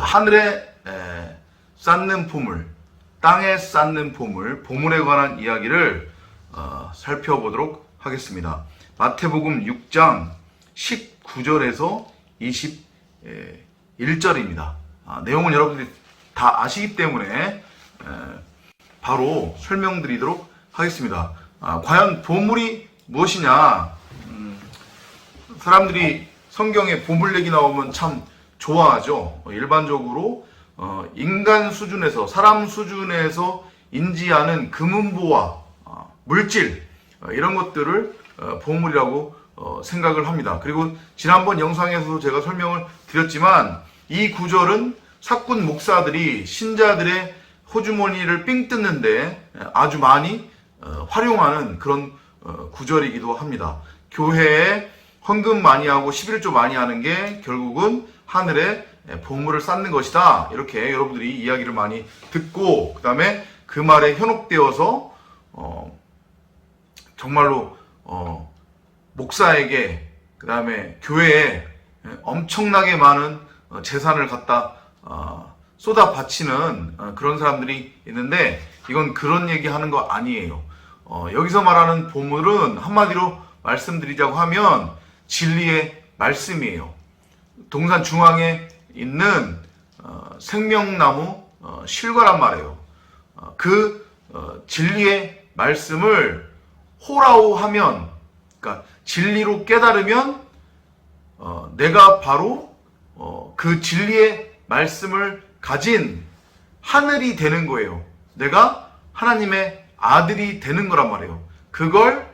하늘에 쌓는 보물, 땅에 쌓는 보물, 보물에 관한 이야기를 살펴보도록 하겠습니다. 마태복음 6장 19절에서 21절입니다. 내용은 여러분들이 다 아시기 때문에 바로 설명드리도록 하겠습니다. 과연 보물이 무엇이냐? 사람들이 성경에 보물 얘기 나오면 참 좋아하죠. 일반적으로 인간 수준에서, 사람 수준에서 인지하는 금은보화, 물질, 이런 것들을 보물이라고 생각을 합니다. 그리고 지난번 영상에서도 제가 설명을 드렸지만 이 구절은 사꾼 목사들이 신자들의 호주머니를 삥 뜯는데 아주 많이 활용하는 그런 구절이기도 합니다. 교회에 헌금 많이 하고 11조 많이 하는 게 결국은 하늘에 보물을 쌓는 것이다. 이렇게 여러분들이 이야기를 많이 듣고 그 다음에 그 말에 현혹되어서 정말로 목사에게 그 다음에 교회에 엄청나게 많은 재산을 갖다 쏟아 바치는 그런 사람들이 있는데 이건 그런 얘기 하는 거 아니에요. 여기서 말하는 보물은 한마디로 말씀드리자고 하면 진리의 말씀이에요. 동산 중앙에 있는 생명나무 실과란 말이에요. 그 진리의 말씀을 호라오 하면, 그러니까 진리로 깨달으면 내가 바로 그 진리의 말씀을 가진 하늘이 되는 거예요. 내가 하나님의 아들이 되는 거란 말이에요. 그걸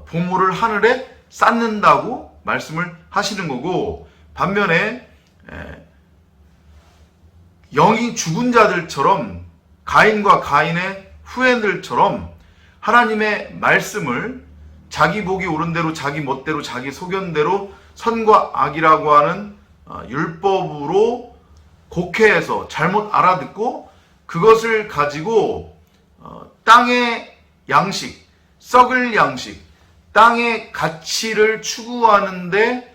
보물을 하늘에 쌓는다고 말씀을 하시는 거고, 반면에 영이 죽은 자들처럼, 가인과 가인의 후예들처럼 하나님의 말씀을 자기 보기 옳은 대로, 자기 멋대로, 자기 소견대로 선과 악이라고 하는 율법으로 곡해해서 잘못 알아듣고 그것을 가지고 땅의 양식, 썩을 양식, 땅의 가치를 추구하는데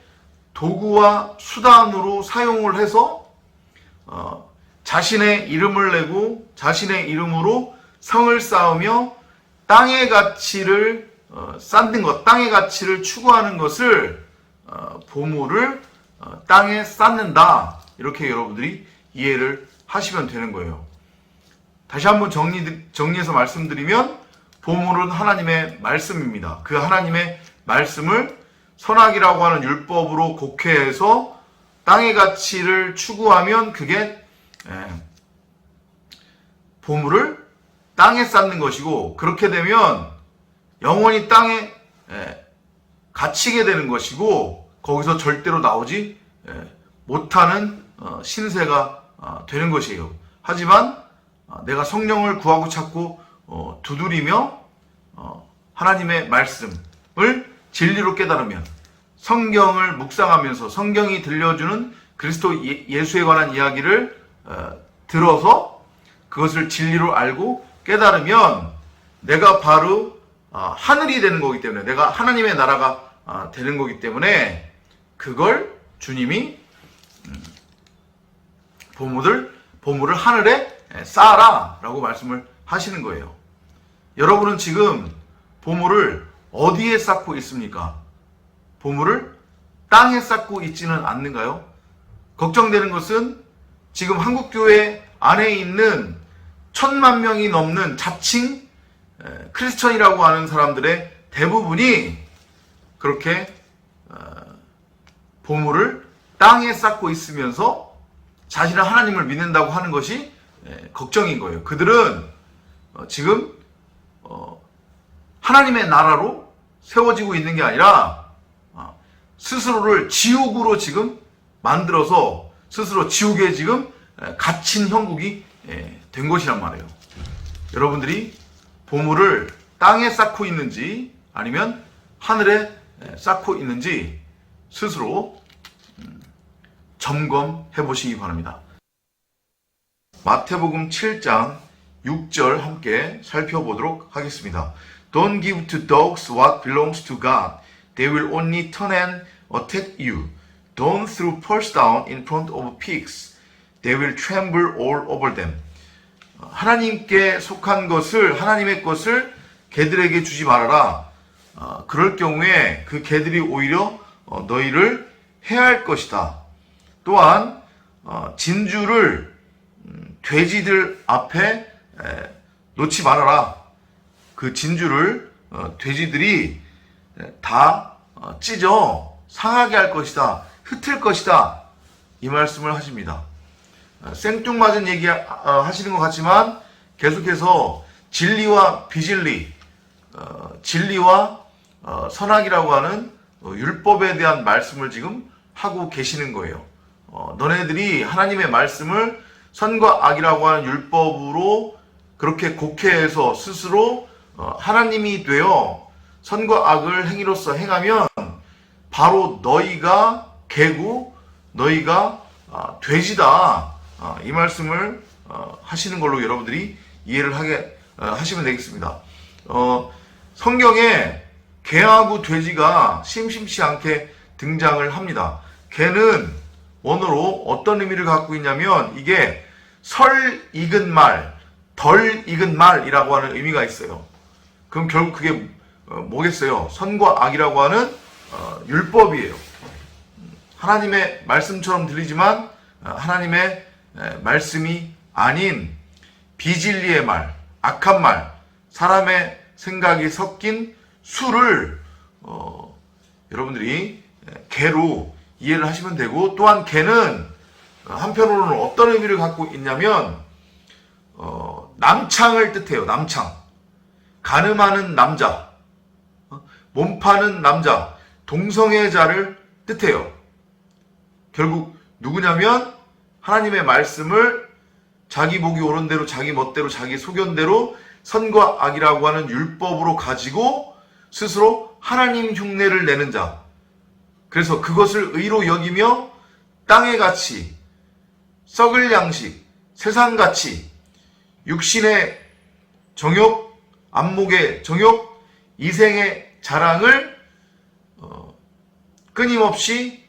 도구와 수단으로 사용을 해서 자신의 이름을 내고 자신의 이름으로 성을 쌓으며 땅의 가치를 쌓는 것, 땅의 가치를 추구하는 것을 보물을 땅에 쌓는다. 이렇게 여러분들이 이해를 하시면 되는 거예요. 다시 한번 정리해서 말씀드리면 보물은 하나님의 말씀입니다. 그 하나님의 말씀을 선악이라고 하는 율법으로 곡해해서 땅의 가치를 추구하면 그게 보물을 땅에 쌓는 것이고, 그렇게 되면 영원히 땅에 갇히게 되는 것이고 거기서 절대로 나오지 못하는 신세가 되는 것이에요. 하지만 내가 성령을 구하고 찾고 두드리며 하나님의 말씀을 진리로 깨달으면, 성경을 묵상하면서 성경이 들려주는 그리스도 예수에 관한 이야기를 들어서 그것을 진리로 알고 깨달으면 내가 바로 하늘이 되는 거기 때문에, 내가 하나님의 나라가 되는 거기 때문에 그걸 주님이 보물을 하늘에 쌓아라 라고 말씀을 하시는 거예요. 여러분은 지금 보물을 어디에 쌓고 있습니까? 보물을 땅에 쌓고 있지는 않는가요? 걱정되는 것은 지금 한국교회 안에 있는 1000만 명이 넘는 자칭 크리스천이라고 하는 사람들의 대부분이 그렇게 보물을 땅에 쌓고 있으면서 자신은 하나님을 믿는다고 하는 것이 걱정인 거예요. 그들은 지금 하나님의 나라로 세워지고 있는 게 아니라 스스로를 지옥으로 지금 만들어서 스스로 지옥에 지금 갇힌 형국이 된 것이란 말이에요. 여러분들이 보물을 땅에 쌓고 있는지 아니면 하늘에 쌓고 있는지 스스로 점검해 보시기 바랍니다. 마태복음 7장 6절 함께 살펴보도록 하겠습니다. Don't give to dogs what belongs to God. They will only turn and attack you. Don't throw pearls down in front of pigs. they will tremble all over them. 하나님께 속한 것을, 하나님의 것을 개들에게 주지 말아라. 그럴 경우에 그 개들이 오히려 너희를 해할 것이다. 또한 진주를 돼지들 앞에 놓지 말아라. 그 진주를 돼지들이 다 찢어 상하게 할 것이다. 흩을 것이다. 이 말씀을 하십니다. 생뚱맞은 얘기 하시는 것 같지만 계속해서 진리와 비진리, 진리와 선악이라고 하는 율법에 대한 말씀을 지금 하고 계시는 거예요. 너네들이 하나님의 말씀을 선과 악이라고 하는 율법으로 그렇게 곡해해서 스스로 하나님이 되어 선과 악을 행위로서 행하면 바로 너희가 개고 너희가 돼지다. 이 말씀을 하시는 걸로 여러분들이 이해를 하시면 되겠습니다. 성경에 개하고 돼지가 심심치 않게 등장을 합니다. 개는 원어로 어떤 의미를 갖고 있냐면 이게 설 익은 말, 덜 익은 말이라고 하는 의미가 있어요. 그럼 결국 그게 뭐겠어요? 선과 악이라고 하는 율법이에요. 하나님의 말씀처럼 들리지만 하나님의 말씀이 아닌 비진리의 말, 악한 말, 사람의 생각이 섞인 수를 여러분들이 개로 이해를 하시면 되고, 또한 개는 한편으로는 어떤 의미를 갖고 있냐면 남창을 뜻해요. 남창. 가늠하는 남자, 몸 파는 남자, 동성애자를 뜻해요. 결국 누구냐면 하나님의 말씀을 자기 보기 옳은 대로, 자기 멋대로, 자기 소견대로 선과 악이라고 하는 율법으로 가지고 스스로 하나님 흉내를 내는 자. 그래서 그것을 의로 여기며 땅의 가치, 썩을 양식, 세상 가치, 육신의 정욕, 안목의 정욕, 이생의 자랑을 끊임없이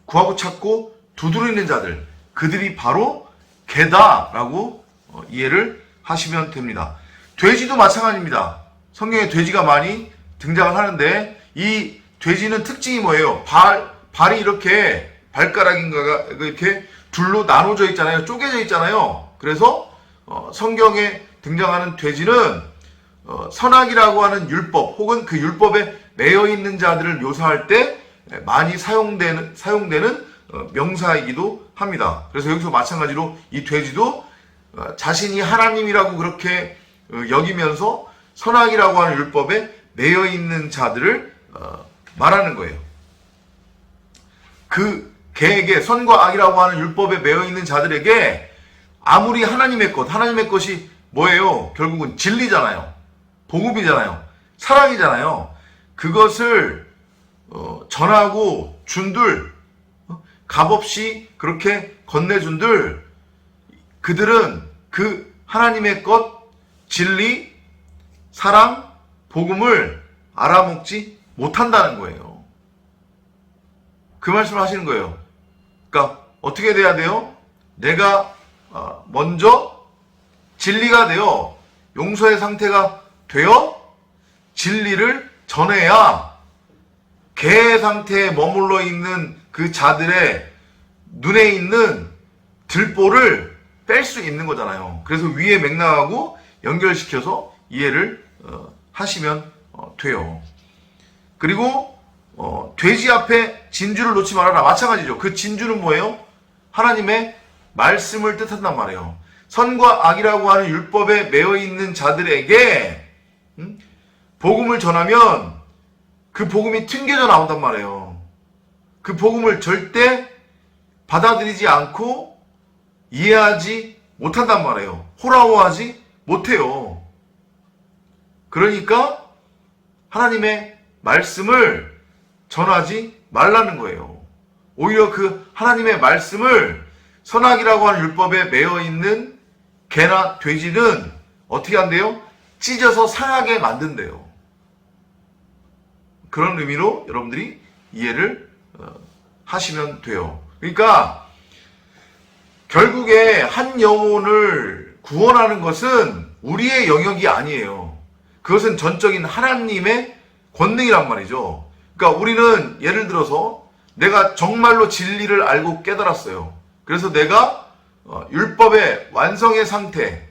구하고 찾고 두드리는 자들, 그들이 바로 개다라고 이해를 하시면 됩니다. 돼지도 마찬가지입니다. 성경에 돼지가 많이 등장을 하는데 이 돼지는 특징이 뭐예요? 발이 이렇게 발가락인가가 이렇게 둘로 나눠져 있잖아요. 쪼개져 있잖아요. 그래서 성경에 등장하는 돼지는 선악이라고 하는 율법 혹은 그 율법에 매여 있는 자들을 묘사할 때 많이 사용되는 명사이기도 합니다. 그래서 여기서 마찬가지로 이 돼지도 자신이 하나님이라고 그렇게 여기면서 선악이라고 하는 율법에 매여 있는 자들을 말하는 거예요. 그 개에게, 선과 악이라고 하는 율법에 매여 있는 자들에게 아무리 하나님의 것이 뭐예요? 결국은 진리잖아요. 복음이잖아요. 사랑이잖아요. 그것을 전하고 준들, 값없이 그렇게 건네준들, 그들은 그 하나님의 것, 진리, 사랑, 복음을 알아먹지 못한다는 거예요. 그 말씀을 하시는 거예요. 그러니까 어떻게 돼야 돼요? 내가 먼저 진리가 되어 용서의 상태가 되어 진리를 전해야 개 상태에 머물러 있는 그 자들의 눈에 있는 들보를 뺄 수 있는 거잖아요. 그래서 위의 맥락하고 연결시켜서 이해를 하시면 돼요. 그리고 돼지 앞에 진주를 놓지 말아라. 마찬가지죠. 그 진주는 뭐예요? 하나님의 말씀을 뜻한단 말이에요. 선과 악이라고 하는 율법에 매여 있는 자들에게 복음을 전하면 그 복음이 튕겨져 나온단 말이에요. 그 복음을 절대 받아들이지 않고 이해하지 못한단 말이에요. 호라호하지 못해요. 그러니까 하나님의 말씀을 전하지 말라는 거예요. 오히려 그 하나님의 말씀을 선악이라고 하는 율법에 매여 있는 개나 돼지는 어떻게 한대요? 찢어서 상하게 만든대요. 그런 의미로 여러분들이 이해를 하시면 돼요. 그러니까 결국에 한 영혼을 구원하는 것은 우리의 영역이 아니에요. 그것은 전적인 하나님의 권능이란 말이죠. 그러니까 우리는 예를 들어서 내가 정말로 진리를 알고 깨달았어요. 그래서 내가 율법의 완성의 상태,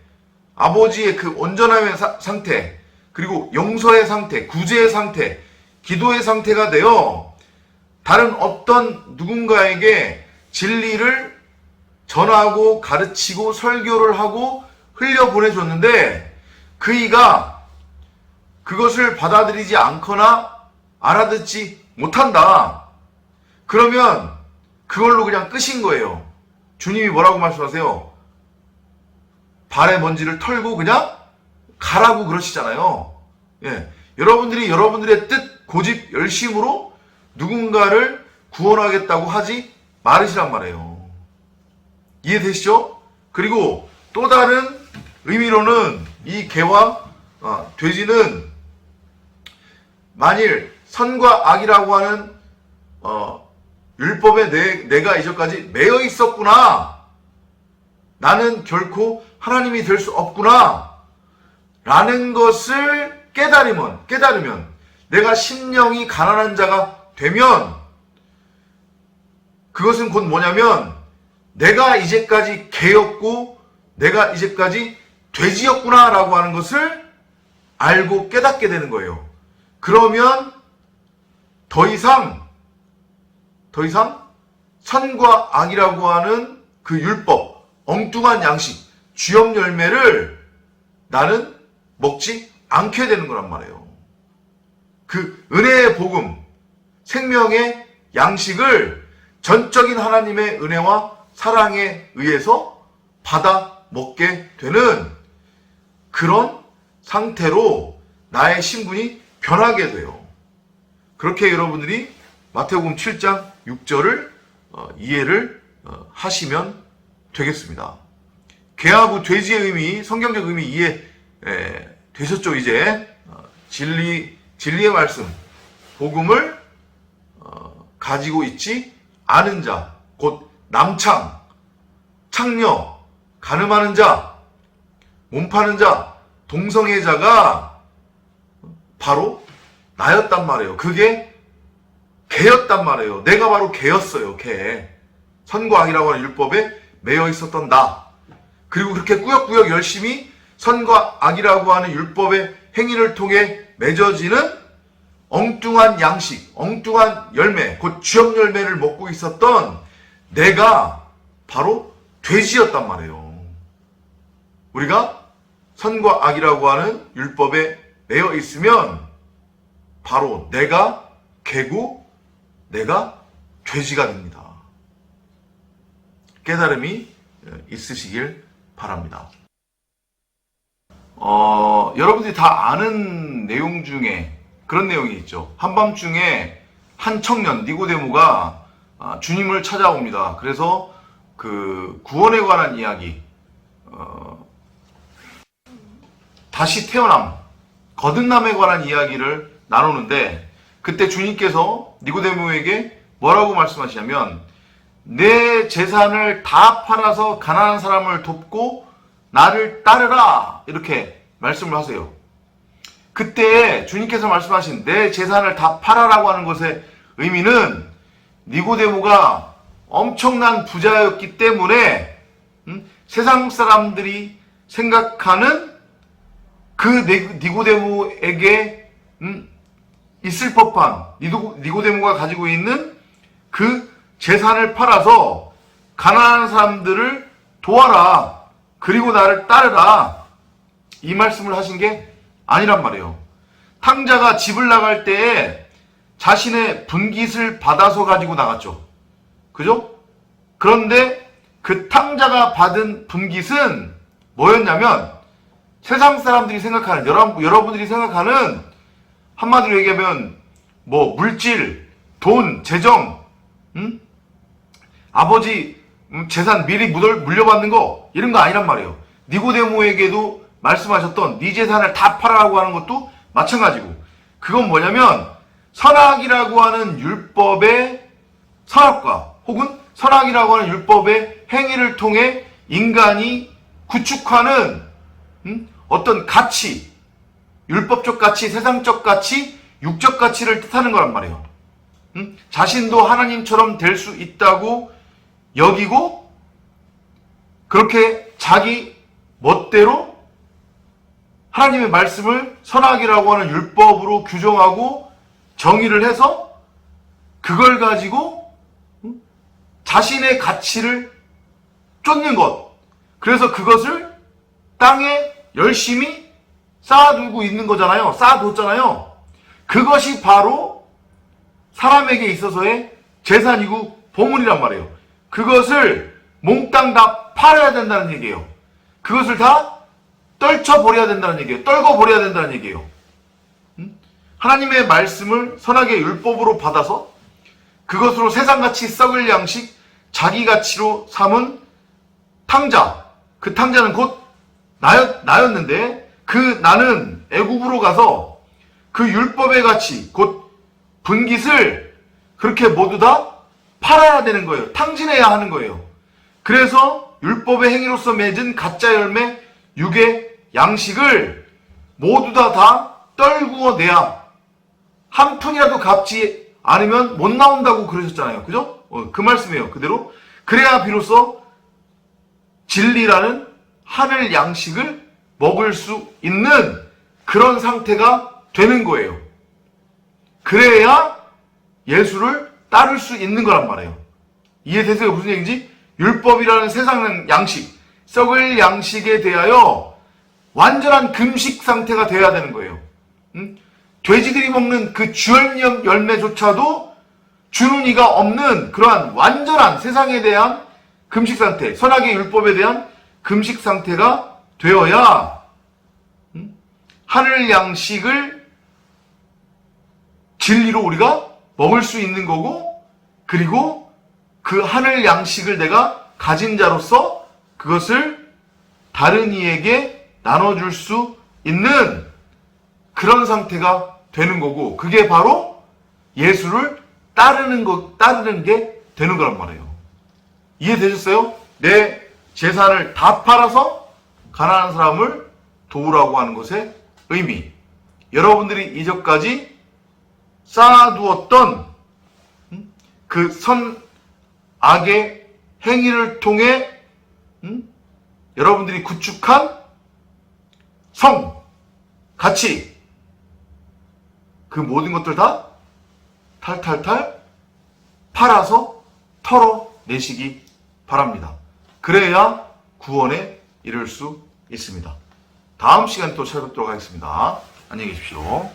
아버지의 그 온전함의 상태, 그리고 용서의 상태, 구제의 상태, 기도의 상태가 되어 다른 어떤 누군가에게 진리를 전하고 가르치고 설교를 하고 흘려보내줬는데 그이가 그것을 받아들이지 않거나 알아듣지 못한다. 그러면 그걸로 그냥 끝인 거예요. 주님이 뭐라고 말씀하세요? 발의 먼지를 털고 그냥 가라고 그러시잖아요. 예. 여러분들이 여러분들의 뜻, 고집, 열심으로 누군가를 구원하겠다고 하지 말으시란 말이에요. 이해되시죠? 그리고 또 다른 의미로는 이 개와 돼지는 만일 선과 악이라고 하는 율법에 내가 이전까지 매여 있었구나. 나는 결코 하나님이 될 수 없구나. 라는 것을 깨달으면 내가 심령이 가난한 자가 되면 그것은 곧 뭐냐면 내가 이제까지 개였고 내가 이제까지 돼지였구나 라고 하는 것을 알고 깨닫게 되는 거예요. 그러면 더 이상 선과 악이라고 하는 그 율법, 엉뚱한 양식, 쥐업 열매를 나는 먹지 않게 되는 거란 말이에요. 그 은혜의 복음, 생명의 양식을 전적인 하나님의 은혜와 사랑에 의해서 받아 먹게 되는 그런 상태로 나의 신분이 변하게 돼요. 그렇게 여러분들이 마태복음 7장 6절을 이해를 하시면 되겠습니다. 개하고 돼지의 의미, 성경적 의미 이해 되셨죠? 이제 진리의 말씀, 복음을 가지고 있지 않은 자, 곧 남창, 창녀, 간음하는 자, 몸 파는 자, 동성애자가 바로 나였단 말이에요. 그게 개였단 말이에요. 내가 바로 개였어요. 개. 선과 악이라고 하는 율법에 매여 있었던 나. 그리고 그렇게 꾸역꾸역 열심히 선과 악이라고 하는 율법의 행위를 통해 맺어지는 엉뚱한 양식, 엉뚱한 열매, 곧 쥐업 열매를 먹고 있었던 내가 바로 돼지였단 말이에요. 우리가 선과 악이라고 하는 율법에 매여 있으면 바로 내가 개고 내가 돼지가 됩니다. 깨달음이 있으시길 바랍니다. 여러분들이 다 아는 내용 중에 그런 내용이 있죠. 한밤중에 한 청년 니고데모가 주님을 찾아옵니다. 그래서 그 구원에 관한 이야기, 다시 태어남, 거듭남에 관한 이야기를 나누는데 그때 주님께서 니고데모에게 뭐라고 말씀하시냐면 내 재산을 다 팔아서 가난한 사람을 돕고 나를 따르라 이렇게 말씀을 하세요. 그때 주님께서 말씀하신 내 재산을 다 팔아라고 하는 것의 의미는 니고데모가 엄청난 부자였기 때문에 세상 사람들이 생각하는 그 니고데모에게 있을 법한 니고데모가 가지고 있는 그 재산을 팔아서 가난한 사람들을 도와라. 그리고 나를 따르라. 이 말씀을 하신 게 아니란 말이에요. 탕자가 집을 나갈 때에 자신의 분깃을 받아서 가지고 나갔죠. 그죠? 그런데 그 탕자가 받은 분깃은 뭐였냐면 세상 사람들이 생각하는, 여러분들이 생각하는 한마디로 얘기하면 뭐 물질, 돈, 재정, 아버지 재산 미리 물려받는 거 이런 거 아니란 말이에요. 니고데모에게도 말씀하셨던 네 재산을 다 팔아라고 하는 것도 마찬가지고 그건 뭐냐면 선악이라고 하는 율법의 선악과 혹은 선악이라고 하는 율법의 행위를 통해 인간이 구축하는 어떤 가치, 율법적 가치, 세상적 가치, 육적 가치를 뜻하는 거란 말이에요. 자신도 하나님처럼 될 수 있다고 여기고 그렇게 자기 멋대로 하나님의 말씀을 선악이라고 하는 율법으로 규정하고 정의를 해서 그걸 가지고 자신의 가치를 쫓는 것. 그래서 그것을 땅에 열심히 쌓아두고 있는 거잖아요. 쌓아뒀잖아요. 그것이 바로 사람에게 있어서의 재산이고 보물이란 말이에요. 그것을 몽땅 다 팔아야 된다는 얘기예요. 그것을 다 떨쳐버려야 된다는 얘기예요. 떨궈버려야 된다는 얘기예요. 하나님의 말씀을 선하게 율법으로 받아서 그것으로 세상같이 썩을 양식, 자기 가치로 삼은 탕자, 그 탕자는 곧 나였는데 그 나는 애굽으로 가서 그 율법의 가치, 곧 분깃을 그렇게 모두 다 팔아야 되는 거예요. 탕진해야 하는 거예요. 그래서 율법의 행위로서 맺은 가짜 열매, 육의 양식을 모두 다 떨구어내야 한 푼이라도 갚지 않으면 못 나온다고 그러셨잖아요. 그죠? 그 말씀이에요. 그대로. 그래야 비로소 진리라는 하늘 양식을 먹을 수 있는 그런 상태가 되는 거예요. 그래야 예수를 따를 수 있는 거란 말이에요. 이해되세요? 무슨 얘기인지? 율법이라는 세상 양식, 썩을 양식에 대하여 완전한 금식 상태가 돼야 되는 거예요. 돼지들이 먹는 그 주열녘 열매조차도 주는 이가 없는 그러한 완전한 세상에 대한 금식 상태, 선악의 율법에 대한 금식 상태가 되어야 하늘 양식을 진리로 우리가 먹을 수 있는 거고, 그리고 그 하늘 양식을 내가 가진 자로서 그것을 다른 이에게 나눠줄 수 있는 그런 상태가 되는 거고, 그게 바로 예수를 따르는 게 되는 거란 말이에요. 이해되셨어요? 내 재산을 다 팔아서 가난한 사람을 도우라고 하는 것의 의미. 여러분들이 이전까지 쌓아두었던 그 선악의 행위를 통해 여러분들이 구축한 성, 가치, 그 모든 것들 다 탈탈탈 팔아서 털어내시기 바랍니다. 그래야 구원에 이를 수 있습니다. 다음 시간에 또 찾아뵙도록 하겠습니다. 안녕히 계십시오.